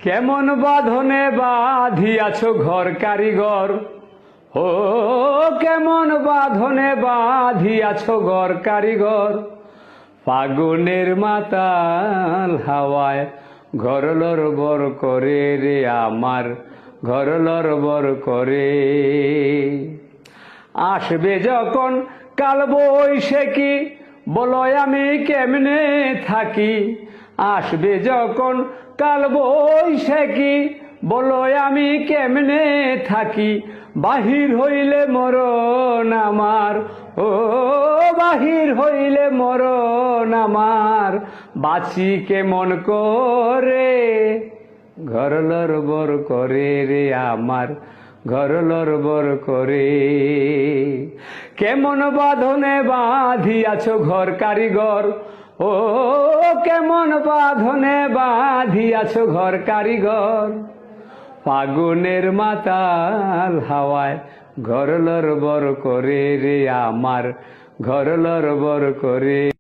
কেমন বাঁধনে বাঁধিয়াছ ঘর কারিগর, ও কেমন বাঁধনে বাঁধিয়াছ ঘর কারিগর। ফাগুনের মাতাল হাওয়ায় ঘর লড়বড় করে রে আমার, ঘর লড়বড় করে। আসবে যখন কাল বৈশাখী, বলো আমি কেমনে থাকি। আসবে যখন কাল বৈশাখী, বলো আমি কেমনে থাকি। বাহির হইলে মরণ আমার, ও বাহির হইলে মরণ আমার। বাঁচি কেমন করে, ঘর লড়বড় করে রে আমার, ঘর লড়বড় করে। কেমন বাঁধনে বাঁধিয়াছ ঘর কারিগর, ও কেমন বাঁধনে বাঁধিয়াছ ঘর কারিগর। ফাগুনের মাতাল হাওয়ায় ঘর লড়বড় করে রে আমার, ঘর লড়বড় করে।